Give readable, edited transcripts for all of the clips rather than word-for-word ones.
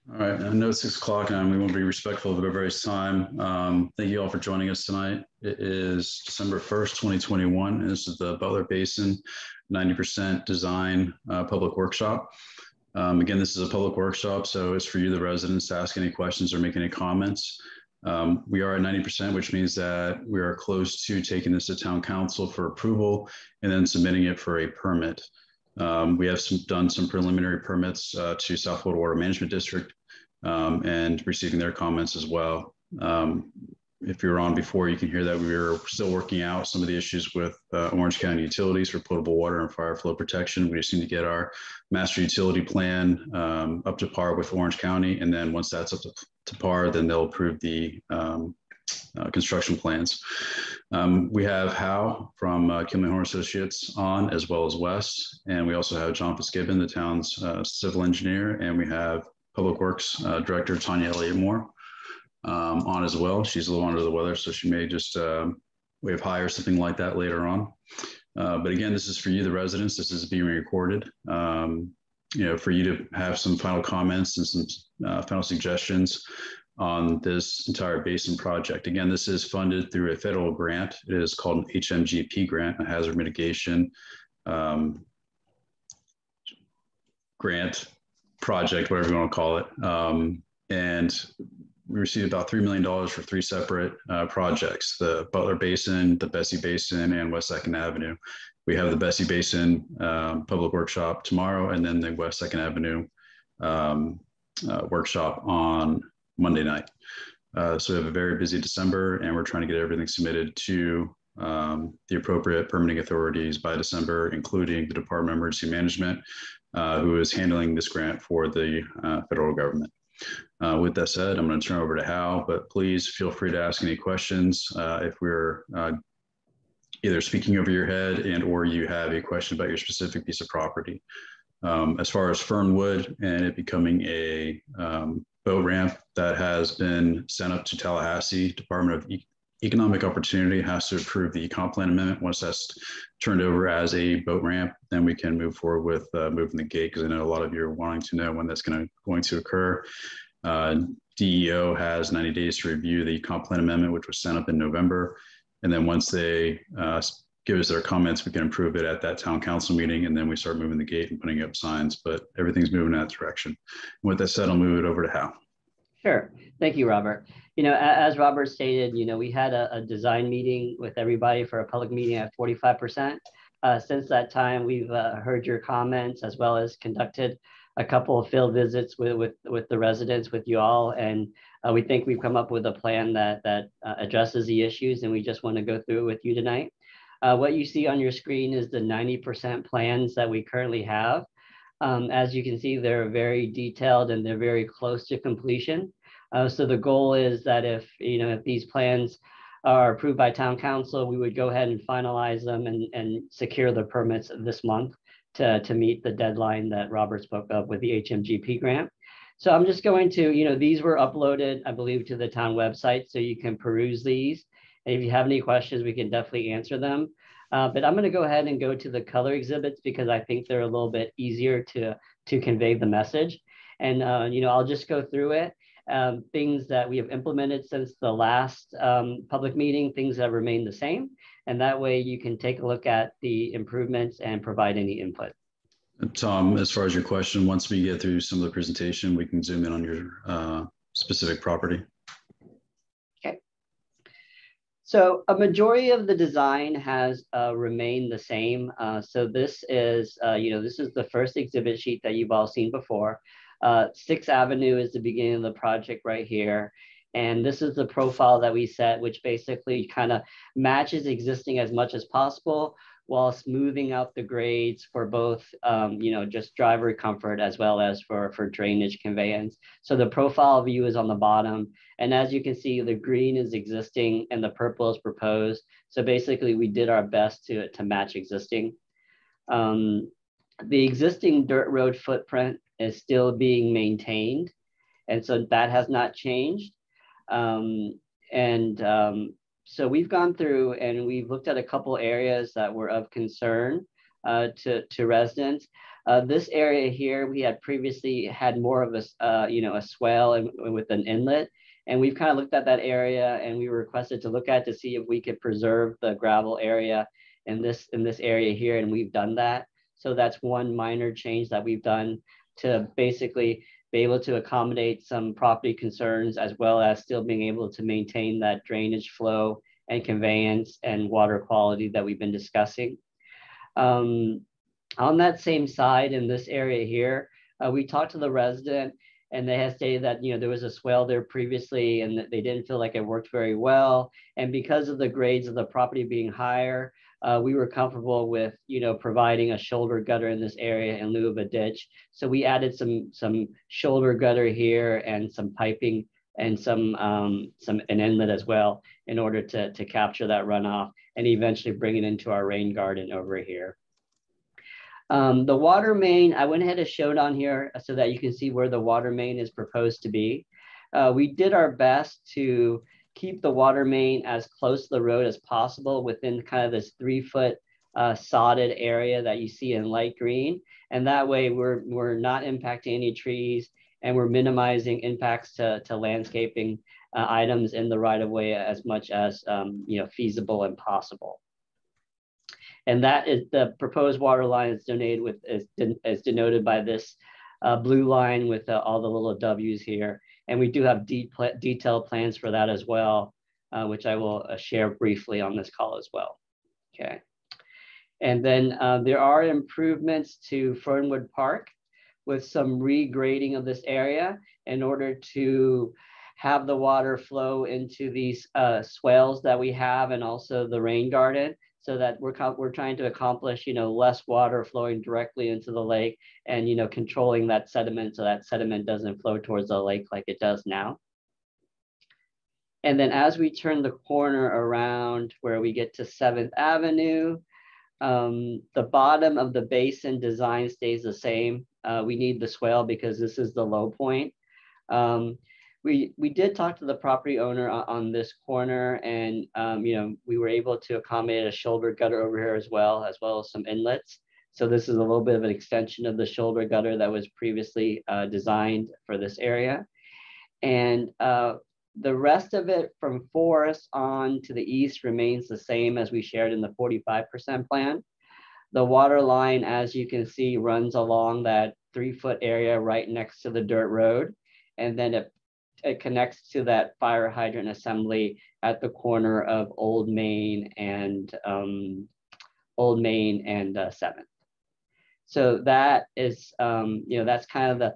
All right, I know it's 6 o'clock and we want to be respectful of everybody's time. Thank you all for joining us tonight. It is December 1st, 2021. And this is the Butler Basin 90% Design Public Workshop. Again, this is a public workshop, so it's for you, the residents, to ask any questions or make any comments. We are at 90%, which means that we are close to taking this to town council for approval and then submitting it for a permit. We have done some preliminary permits to South Florida Water Management District and receiving their comments as well. If you were on before, you can hear that we are still working out some of the issues with Orange County Utilities for potable water and fire flow protection. We just need to get our master utility plan up to par with Orange County. And then once that's up to par, then they'll approve the construction plans. We have Hal from Kimley Horn Associates on, as well as Wes. And we also have John Fitzgibbon, the town's civil engineer. And we have Public Works Director Tanya Elliott Moore on as well. She's a little under the weather, so she may just wave hi or something like that later on. But again, this is for you, the residents. This is being recorded. For you to have some final comments and some final suggestions on this entire basin project. Again, this is funded through a federal grant. It is called an HMGP grant, a hazard mitigation grant project, whatever you want to call it. And we received about $3 million for three separate projects: the Butler Basin, the Bessie Basin, and West 2nd Avenue. We have the Bessie Basin public workshop tomorrow, and then the West 2nd Avenue workshop on Monday night. So we have a very busy December, and we're trying to get everything submitted to the appropriate permitting authorities by December, including the Department of Emergency Management, who is handling this grant for the federal government. With that said, I'm going to turn over to Hal, but please feel free to ask any questions if we're either speaking over your head and or you have a question about your specific piece of property. As far as Fernwood and it becoming a boat ramp that has been sent up to Tallahassee, Department of Economic Opportunity has to approve the comp plan amendment. Once that's turned over as a boat ramp, then we can move forward with moving the gate, because I know a lot of you are wanting to know when that's going to occur. DEO has 90 days to review the comp plan amendment, which was sent up in November. And then once they give us their comments, we can approve it at that town council meeting, and then we start moving the gate and putting up signs, but everything's moving in that direction. And with that said, I'll move it over to Hal. Sure. Thank you, Robert. As Robert stated, we had a design meeting with everybody for a public meeting at 45%. Since that time, we've heard your comments, as well as conducted a couple of field visits with the residents, with you all. And we think we've come up with a plan that addresses the issues, and we just want to go through it with you tonight. What you see on your screen is the 90% plans that we currently have. As you can see, they're very detailed and they're very close to completion. So the goal is that if these plans are approved by town council, we would go ahead and finalize them and secure the permits this month to meet the deadline that Robert spoke of with the HMGP grant. So I'm just going to, these were uploaded, I believe, to the town website, so you can peruse these. And if you have any questions, we can definitely answer them. But I'm going to go ahead and go to the color exhibits, because I think they're a little bit easier to convey the message. And, I'll just go through it. Things that we have implemented since the last public meeting, things that remain the same. And that way you can take a look at the improvements and provide any input. Tom, as far as your question, once we get through some of the presentation, we can zoom in on your specific property. So a majority of the design has remained the same. So this is, this is the first exhibit sheet that you've all seen before. 6th Avenue is the beginning of the project right here. And this is the profile that we set, which basically kind of matches existing as much as possible, while smoothing out the grades for both, just driver comfort as well as for drainage conveyance. So the profile view is on the bottom. And as you can see, the green is existing and the purple is proposed. So basically we did our best to match existing. The existing dirt road footprint is still being maintained. And so that has not changed. So we've gone through and we've looked at a couple areas that were of concern to residents. This area here, we had previously had more of a, a swell and with an inlet. And we've kind of looked at that area, and we were requested to look at to see if we could preserve the gravel area in this area here, and we've done that. So that's one minor change that we've done to basically be able to accommodate some property concerns, as well as still being able to maintain that drainage flow and conveyance and water quality that we've been discussing. On that same side in this area here, we talked to the resident, and they had stated that, there was a swell there previously and that they didn't feel like it worked very well. And because of the grades of the property being higher, we were comfortable with, providing a shoulder gutter in this area in lieu of a ditch. So we added some shoulder gutter here and some piping and an inlet as well in order to capture that runoff and eventually bring it into our rain garden over here. The water main, I went ahead and showed on here so that you can see where the water main is proposed to be. We did our best to keep the water main as close to the road as possible within kind of this 3-foot sodded area that you see in light green. And that way we're not impacting any trees, and we're minimizing impacts to landscaping items in the right of way as much as feasible and possible. And that is the proposed water line is denoted by this blue line with all the little W's here. And we do have detailed plans for that as well, which I will share briefly on this call as well. Okay. And then there are improvements to Fernwood Park with some regrading of this area in order to have the water flow into these swales that we have, and also the rain garden, so that we're trying to accomplish, less water flowing directly into the lake, and, controlling that sediment so that sediment doesn't flow towards the lake like it does now. And then as we turn the corner around where we get to 7th Avenue, the bottom of the basin design stays the same. We need the swale because this is the low point. We did talk to the property owner on this corner, and we were able to accommodate a shoulder gutter over here as well as some inlets. So this is a little bit of an extension of the shoulder gutter that was previously designed for this area. And the rest of it from Forest on to the east remains the same as we shared in the 45% plan. The water line, as you can see, runs along that 3-foot area right next to the dirt road, and then it connects to that fire hydrant assembly at the corner of Old Main and 7th. So that is, that's kind of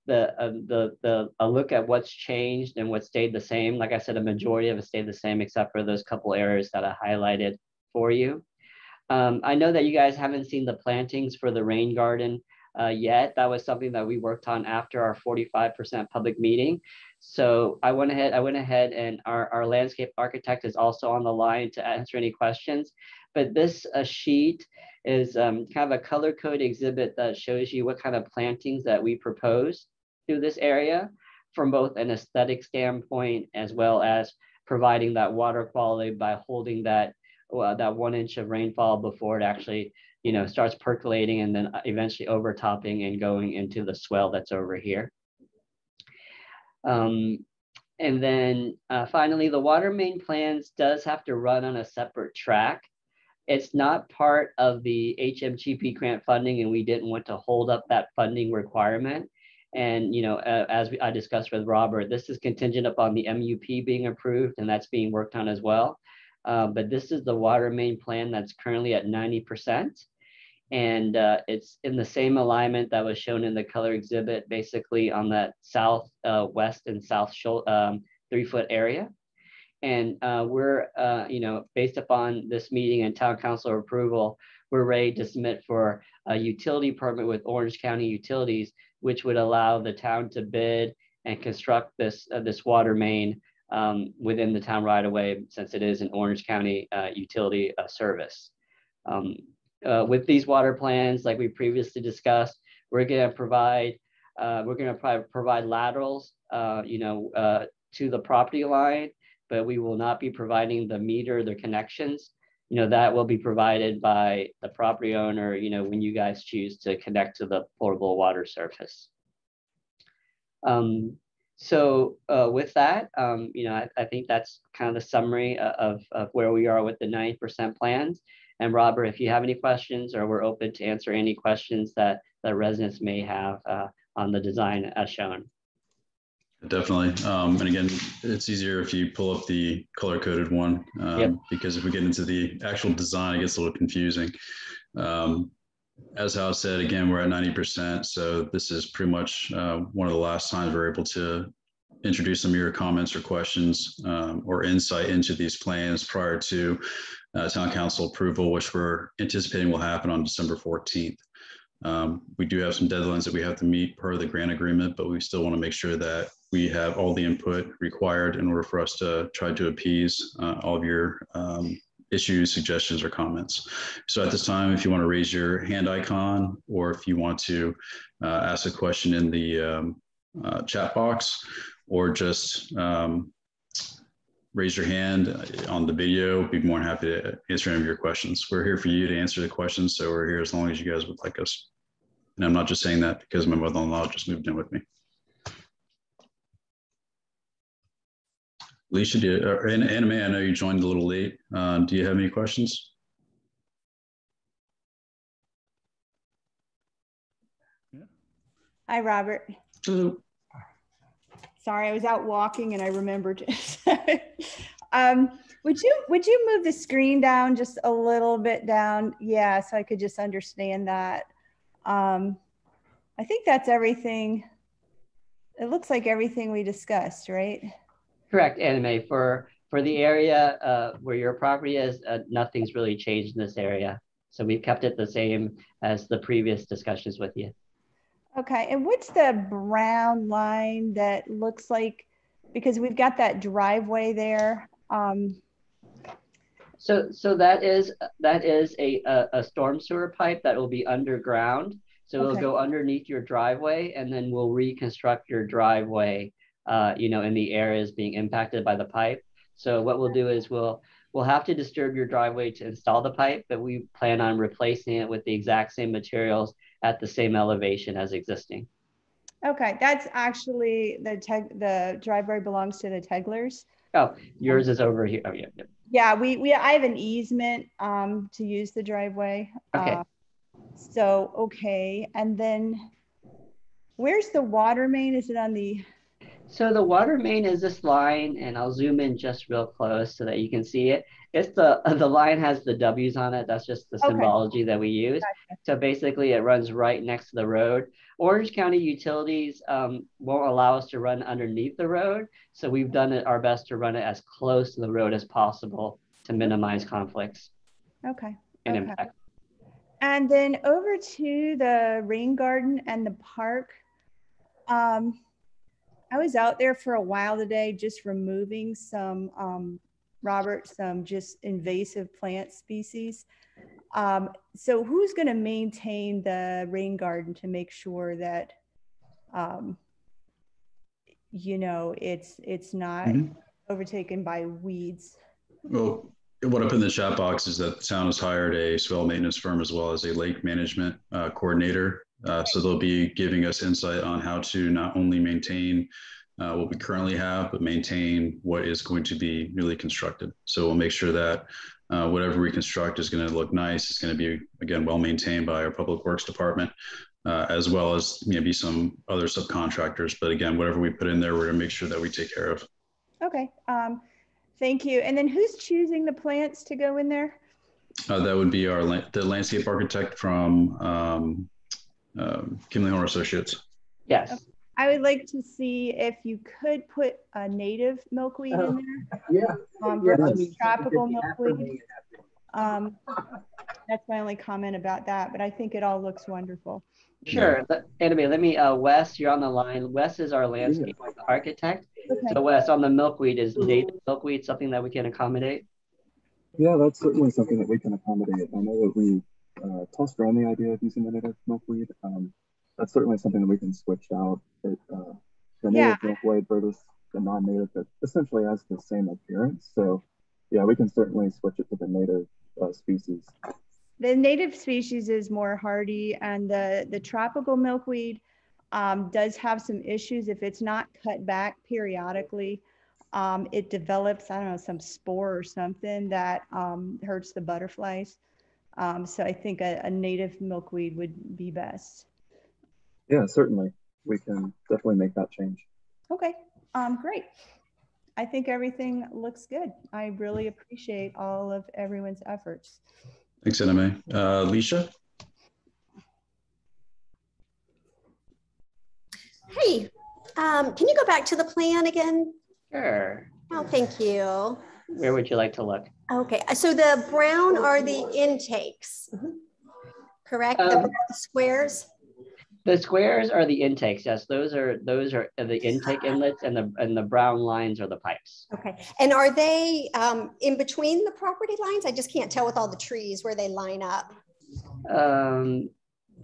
a look at what's changed and what stayed the same. Like I said, a majority of it stayed the same except for those couple areas that I highlighted for you. I know that you guys haven't seen the plantings for the rain garden yet. That was something that we worked on after our 45% public meeting. So I went ahead and our landscape architect is also on the line to answer any questions. But this sheet is kind of a color code exhibit that shows you what kind of plantings that we propose through this area from both an aesthetic standpoint as well as providing that water quality by holding that 1 inch of rainfall before it actually starts percolating and then eventually overtopping and going into the swell that's over here. And then finally, the water main plans does have to run on a separate track. It's not part of the HMGP grant funding, and we didn't want to hold up that funding requirement. And, as I discussed with Robert, this is contingent upon the MUP being approved, and that's being worked on as well. But this is the water main plan that's currently at 90%. And it's in the same alignment that was shown in the color exhibit, basically on that south, west, and south 3-foot area. And we're, based upon this meeting and town council approval, we're ready to submit for a utility permit with Orange County Utilities, which would allow the town to bid and construct this water main within the town right away, since it is an Orange County utility service. With these water plans, like we previously discussed, we're going to provide laterals, to the property line, but we will not be providing the meter, the connections. that will be provided by the property owner, when you guys choose to connect to the portable water surface. So with that, I think that's kind of the summary of where we are with the 90% plans. And Robert, if you have any questions, or we're open to answer any questions that the residents may have on the design as shown. Definitely. And again, it's easier if you pull up the color coded one, because if we get into the actual design, it gets a little confusing. As Hal said, again, we're at 90%. So this is pretty much one of the last times we're able to introduce some of your comments or questions or insight into these plans prior to town council approval, which we're anticipating will happen on December 14th. We do have some deadlines that we have to meet per the grant agreement, but we still want to make sure that we have all the input required in order for us to try to appease all of your issues, suggestions, or comments. So at this time, if you want to raise your hand icon, or if you want to ask a question in the chat box, or just raise your hand on the video, we'd be more than happy to answer any of your questions. We're here for you to answer the questions, so we're here as long as you guys would like us. And I'm not just saying that because my mother-in-law just moved in with me. Alicia, Anna Mae, I know you joined a little late. Do you have any questions? Hi, Robert. Hello. Sorry, I was out walking and I remembered. Would you move the screen down just a little bit down? Yeah, so I could just understand that. I think that's everything. It looks like everything we discussed, right? Correct, Anna Mae. For the area where your property is, nothing's really changed in this area. So we've kept it the same as the previous discussions with you. Okay, and what's the brown line that looks like, because we've got that driveway there. So that is a storm sewer pipe that will be underground. So it'll go underneath your driveway, and then we'll reconstruct your driveway, in the areas being impacted by the pipe. So what we'll do is we'll have to disturb your driveway to install the pipe, but we plan on replacing it with the exact same materials at the same elevation as existing. Okay, that's actually the driveway belongs to the Teglers. Oh, yours is over here. Oh, yeah. Yeah, I have an easement to use the driveway. Okay. Okay, and then where's the water main? Is it on the? So the water main is this line, and I'll zoom in just real close so that you can see it. It's the line has the W's on it. That's just the symbology that we use. Gotcha. So basically it runs right next to the road. Orange County Utilities won't allow us to run underneath the road. So we've done our best to run it as close to the road as possible to minimize conflicts. Okay. And impact. And then over to the rain garden and the park. I was out there for a while today, just removing some, some just invasive plant species. So who's going to maintain the rain garden to make sure that, it's not overtaken by weeds? Well, what I put in the chat box is that the town has hired a soil maintenance firm as well as a lake management coordinator. So they'll be giving us insight on how to not only maintain what we currently have, but maintain what is going to be newly constructed. So we'll make sure that whatever we construct is going to look nice. It's going to be, again, well maintained by our public works department, as well as maybe some other subcontractors. But again, whatever we put in there, we're going to make sure that we take care of. Okay. Thank you. And then who's choosing the plants to go in there? That would be the landscape architect from Kimley Horn Associates. Yes. Okay. I would like to see if you could put a native milkweed in there. Yeah. Versus tropical milkweed. That's my only comment about that, but I think it all looks wonderful. Sure. Anyway, let me, Wes, you're on the line. Wes is our landscape architect. Okay. So Wes, on the milkweed, is native milkweed something that we can accommodate? Yeah, that's certainly something that we can accommodate. I know that we tossed around the idea of using the native milkweed. That's certainly something that we can switch out. The native milkweed versus the non-native that essentially has the same appearance. So yeah, we can certainly switch it to the native species? The native species is more hardy, and the tropical milkweed does have some issues. If it's not cut back periodically, it develops, I don't know, some spore or something that hurts the butterflies. So I think a native milkweed would be best. Yeah, certainly. We can definitely make that change. Okay, great. I think everything looks good. I really appreciate all of everyone's efforts. Thanks, Anime. Alicia? Hey, can you go back to the plan again? Sure. Oh, thank you. Where would you like to look? Okay, so the brown are the intakes, correct? The squares? The squares are the intakes. Yes, those are the intake inlets, and the brown lines are the pipes. Okay, and are they in between the property lines? I just can't tell with all the trees where they line up.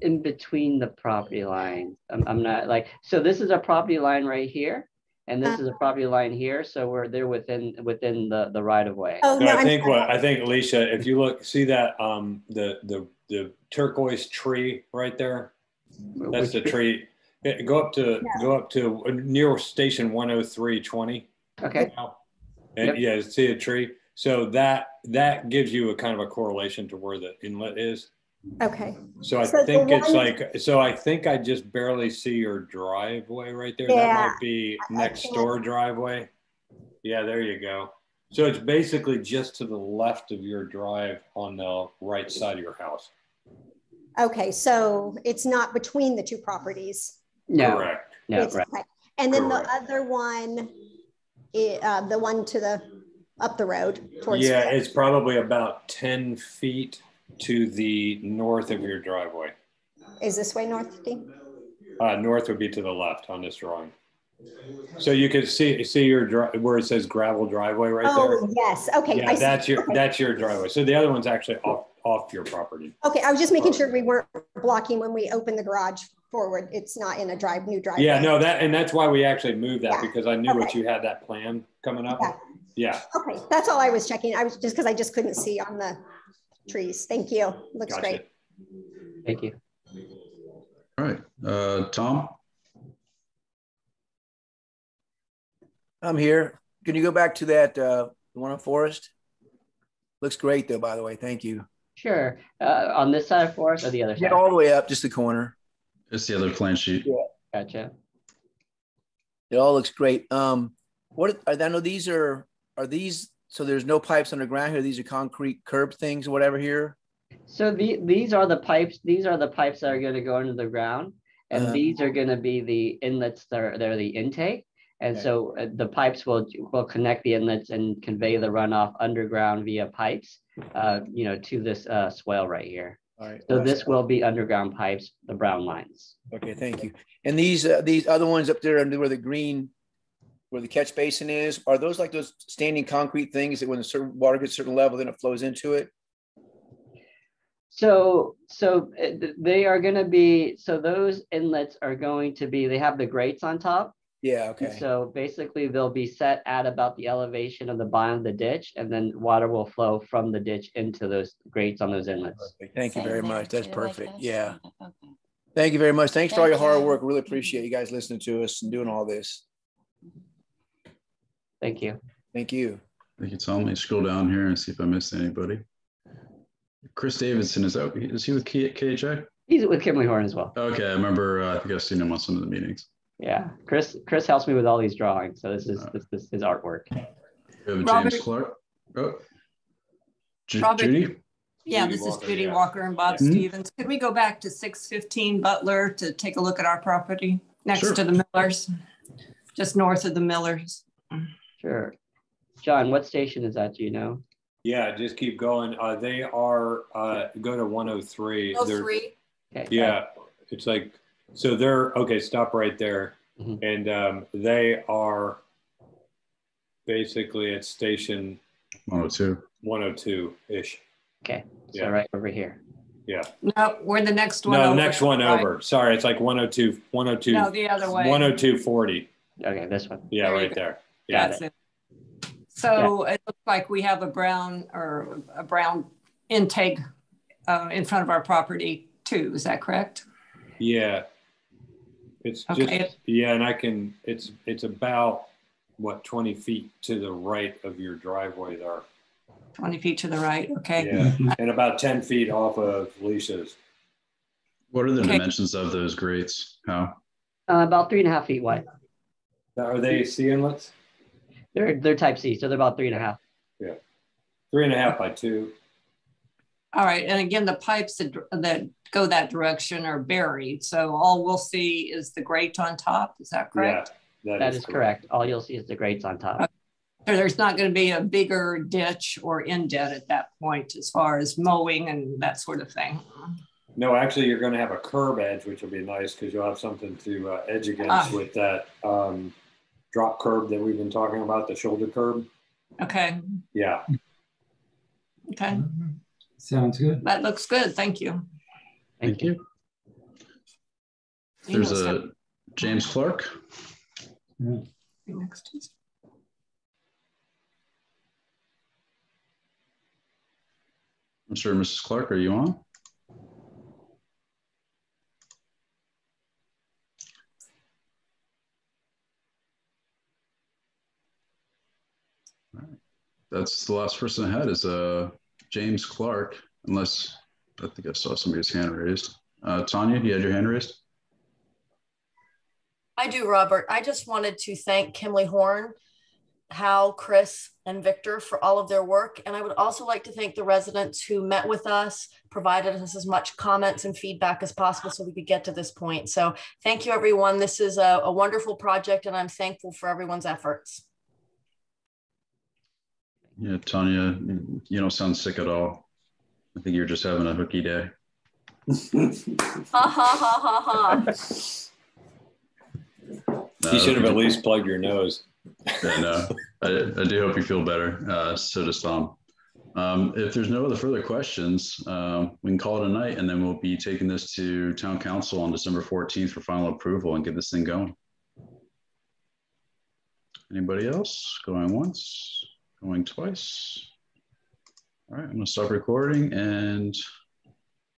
In between the property lines. I'm not like, so this is a property line right here, and this is a property line here. So they're within the right of way. Oh, no, I think Alicia, if you look, see that the turquoise tree right there. That's the tree. Go up to near station 10320. Okay. And yeah, see a tree. So that gives you a kind of a correlation to where the inlet is. Okay. So I think it's like, so I think I just barely see your driveway right there. Yeah, that might be NextDoor driveway. Yeah, there you go. So it's basically just to the left of your drive on the right side of your house. Okay, so it's not between the two properties. No. Correct. No, right. And then the other one, the one to the up the road towards. Yeah, it's probably about 10 feet to the north of your driveway. Is this way north, Dean? North would be to the left on this drawing. So you can see your where it says gravel driveway right there. Oh yes, okay. Yeah, that's your driveway. So the other one's actually off your property. Okay, I was just making sure we weren't blocking when we open the garage forward. It's not in a new driveway. Yeah, no, that's why we actually moved that, because I knew what you had that plan coming up. Yeah. Okay, that's all I was checking. I was just because I just couldn't see on the trees. Thank you. Looks great. Thank you. All right, Tom? I'm here. Can you go back to that one on Forest? Looks great though, by the way. Thank you. Sure. On this side of Forest or the other side? Get all the way up, just the corner. It's the other plan sheet. Yeah. Gotcha. It all looks great. What I know these are these, so there's no pipes underground here. These are concrete curb things or whatever here. So these are the pipes. These are the pipes that are going to go into the ground, and these are going to be the inlets they're the intake. And so the pipes will connect the inlets and convey the runoff underground via pipes, to this swale right here. All right. So this will be underground pipes, the brown lines. Okay, thank you. And these other ones up there under where the catch basin is, are those like those standing concrete things that when the certain water gets a certain level, then it flows into it? So they are going to be, so those inlets are going to be, they have the grates on top. Yeah, okay. So basically they'll be set at about the elevation of the bottom of the ditch, and then water will flow from the ditch into those grates on those inlets. Perfect. Thank you very much. That's perfect. Yeah. Okay. Thank you very much. Thanks for all your hard work. Really appreciate you guys listening to us and doing all this. Thank you. Thank you. Thank you, Tom. Let me scroll down here and see if I missed anybody. Chris Davidson, is he with KHI? He's with Kimberly Horn as well. Okay, I remember, I think I've seen him on some of the meetings. Yeah, Chris helps me with all these drawings, so this is his artwork. We have James Clark. Oh, Robert, Judy. Yeah, this is Judy Walker and Bob Stevens. Could we go back to 615 Butler to take a look at our property next to the Millers, just north of the Millers? Sure. John, what station is that? Do you know? Yeah, just keep going. They are go to 103. 103. Okay. Yeah, it's like. So they're, okay, stop right there. And they are basically at station 102-ish. Okay, so right over here. Yeah. No, we're the next one over. No, next one over. Sorry, it's like 102. No, the other way. 102.40. Okay, this one. Yeah, right there. Yeah. That's it. So it looks like we have a brown intake in front of our property too. Is that correct? Yeah. It's okay. Just, yeah, and it's about, what, 20 feet to the right of your driveway there. 20 feet to the right, okay. Yeah, and about 10 feet off of Felicia's. What are the dimensions of those grates? How? About 3.5 feet wide. Are they C inlets? They're type C, so they're about 3.5. Yeah, 3.5 by 2. All right, and again, the pipes that go that direction are buried, so all we'll see is the grate on top. Is that correct? Yeah, that is correct. All you'll see is the grates on top. Okay. So there's not going to be a bigger ditch or indent at that point as far as mowing and that sort of thing. No, actually, you're going to have a curb edge, which will be nice because you'll have something to edge against with that drop curb that we've been talking about, the shoulder curb. Okay. Yeah. Okay. Sounds good. That looks good. Thank you. Thank you. There's a James Clark. Yeah. Next Tuesday. I'm sure Mrs. Clark, are you on? All right. That's the last person I had is James Clark, unless I think I saw somebody's hand raised. Tanya, you had your hand raised? I do, Robert. I just wanted to thank Kimley Horn, Hal, Chris, and Victor for all of their work. And I would also like to thank the residents who met with us, provided us as much comments and feedback as possible so we could get to this point. So thank you, everyone. This is a wonderful project, and I'm thankful for everyone's efforts. Yeah, Tanya, you don't sound sick at all. I think you're just having a hooky day. Ha ha ha ha ha. You should have at least plugged your nose. Yeah, no, I do hope you feel better. So does Tom. If there's no other further questions, we can call it a night, and then we'll be taking this to Town Council on December 14th for final approval and get this thing going. Anybody else? Going once, going twice. All right, I'm going to stop recording and